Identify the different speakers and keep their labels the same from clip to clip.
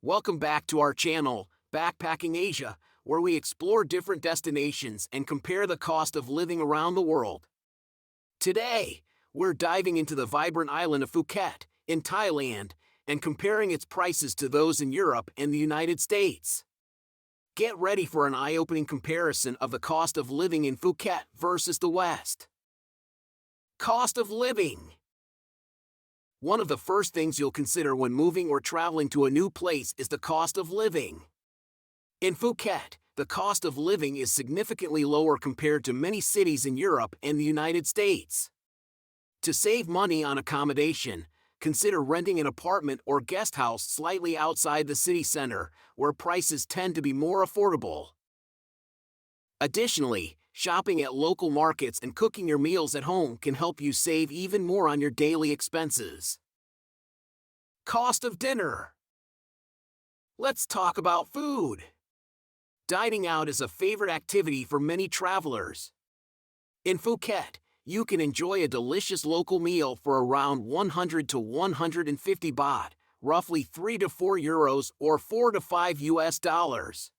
Speaker 1: Welcome back to our channel, Backpacking Asia, where we explore different destinations and compare the cost of living around the world. Today, we're diving into the vibrant island of Phuket, in Thailand, and comparing its prices to those in Europe and the United States. Get ready for an eye-opening comparison of the cost of living in Phuket versus the West. Cost of living. One of the first things you'll consider when moving or traveling to a new place is the cost of living. In Phuket, the cost of living is significantly lower compared to many cities in Europe and the United States. To save money on accommodation, consider renting an apartment or guest house slightly outside the city center, where prices tend to be more affordable. Additionally, shopping at local markets and cooking your meals at home can help you save even more on your daily expenses. Cost of dinner. Let's talk about food. Dining out is a favorite activity for many travelers. In Phuket, you can enjoy a delicious local meal for around 100 to 150 baht, roughly 3 to 4 euros or 4 to 5 US dollars.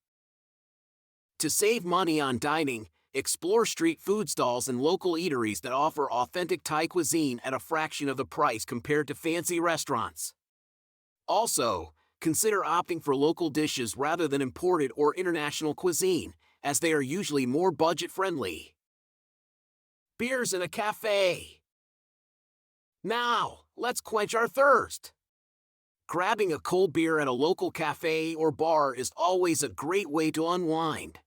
Speaker 1: To save money on dining, explore street food stalls and local eateries that offer authentic Thai cuisine at a fraction of the price compared to fancy restaurants. Also, consider opting for local dishes rather than imported or international cuisine, as they are usually more budget-friendly. Beers in a cafe. Now, let's quench our thirst. Grabbing a cold beer at a local cafe or bar is always a great way to unwind.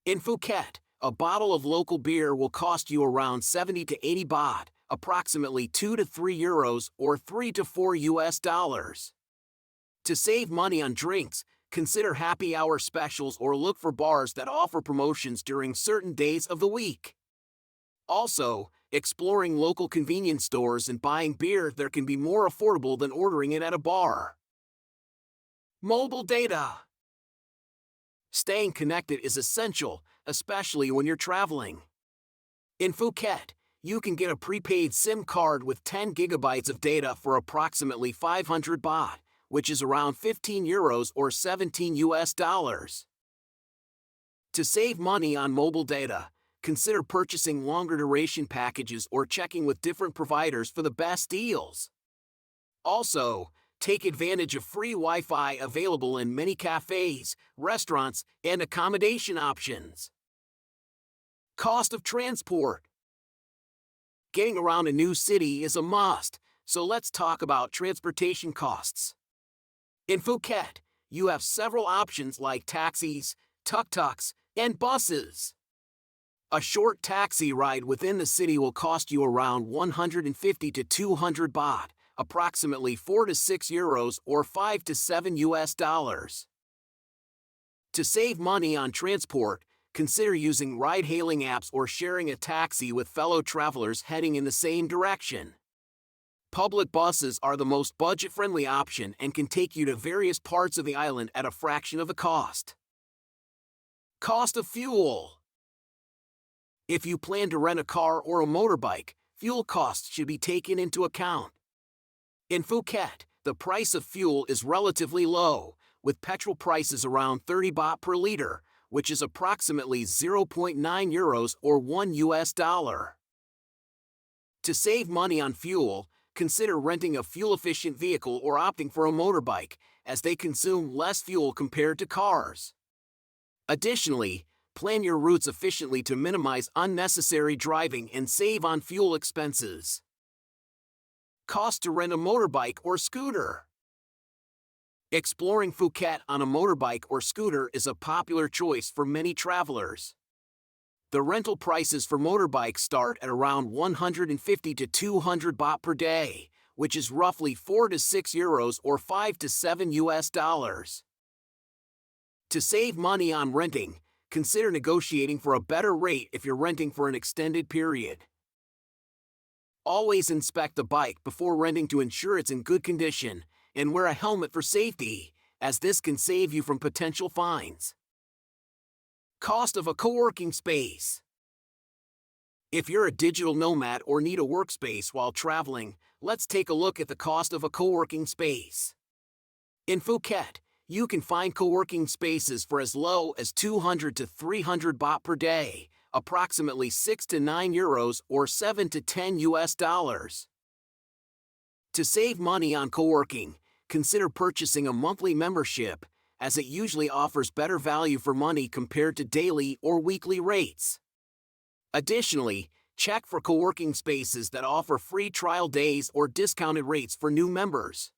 Speaker 1: In Phuket, a bottle of local beer will cost you around 70 to 80 baht, approximately 2 to 3 euros or 3 to 4 US dollars. To save money on drinks, consider happy hour specials or look for bars that offer promotions during certain days of the week. Also, exploring local convenience stores and buying beer there can be more affordable than ordering it at a bar. Mobile data. Staying connected is essential, especially when you're traveling. In Phuket, you can get a prepaid SIM card with 10 gigabytes of data for approximately 500 baht, which is around 15 euros or 17 US dollars. To save money on mobile data, consider purchasing longer duration packages or checking with different providers for the best deals. Also, take advantage of free Wi-Fi available in many cafes, restaurants, and accommodation options. Cost of transport. Getting around a new city is a must, so let's talk about transportation costs. In Phuket, you have several options like taxis, tuk-tuks, and buses. A short taxi ride within the city will cost you around 150 to 200 baht, approximately 4 to 6 euros or 5 to 7 US dollars. To save money on transport, consider using ride-hailing apps or sharing a taxi with fellow travelers heading in the same direction. Public buses are the most budget-friendly option and can take you to various parts of the island at a fraction of the cost. Cost of fuel. If you plan to rent a car or a motorbike, fuel costs should be taken into account. In Phuket, the price of fuel is relatively low, with petrol prices around 30 baht per liter, which is approximately 0.9 euros or 1 US dollar. To save money on fuel, consider renting a fuel-efficient vehicle or opting for a motorbike, as they consume less fuel compared to cars. Additionally, plan your routes efficiently to minimize unnecessary driving and save on fuel expenses. Cost to rent a motorbike or scooter. Exploring Phuket on a motorbike or scooter is a popular choice for many travelers. The rental prices for motorbikes start at around 150 to 200 baht per day, which is roughly 4 to 6 euros or 5 to 7 US dollars. To save money on renting, consider negotiating for a better rate if you're renting for an extended period. Always inspect the bike before renting to ensure it's in good condition, and wear a helmet for safety, as this can save you from potential fines. Cost of a co-working space. If you're a digital nomad or need a workspace while traveling, let's take a look at the cost of a co-working space. In Phuket, You can find co-working spaces for as low as 200 to 300 baht per day, approximately 6 to 9 euros or 7 to 10 US dollars. To save money on co-working, consider purchasing a monthly membership, as it usually offers better value for money compared to daily or weekly rates. Additionally, check for co-working spaces that offer free trial days or discounted rates for new members.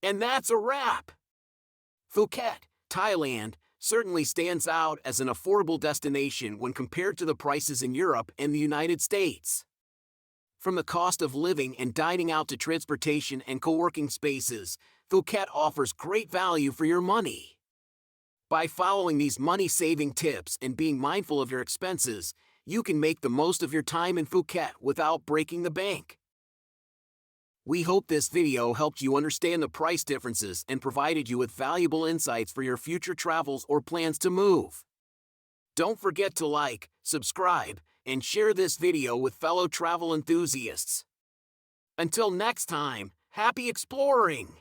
Speaker 1: And that's a wrap! Phuket, Thailand, certainly stands out as an affordable destination when compared to the prices in Europe and the United States. From the cost of living and dining out to transportation and co-working spaces, Phuket offers great value for your money. By following these money-saving tips and being mindful of your expenses, you can make the most of your time in Phuket without breaking the bank. We hope this video helped you understand the price differences and provided you with valuable insights for your future travels or plans to move. Don't forget to like, subscribe, and share this video with fellow travel enthusiasts. Until next time, happy exploring!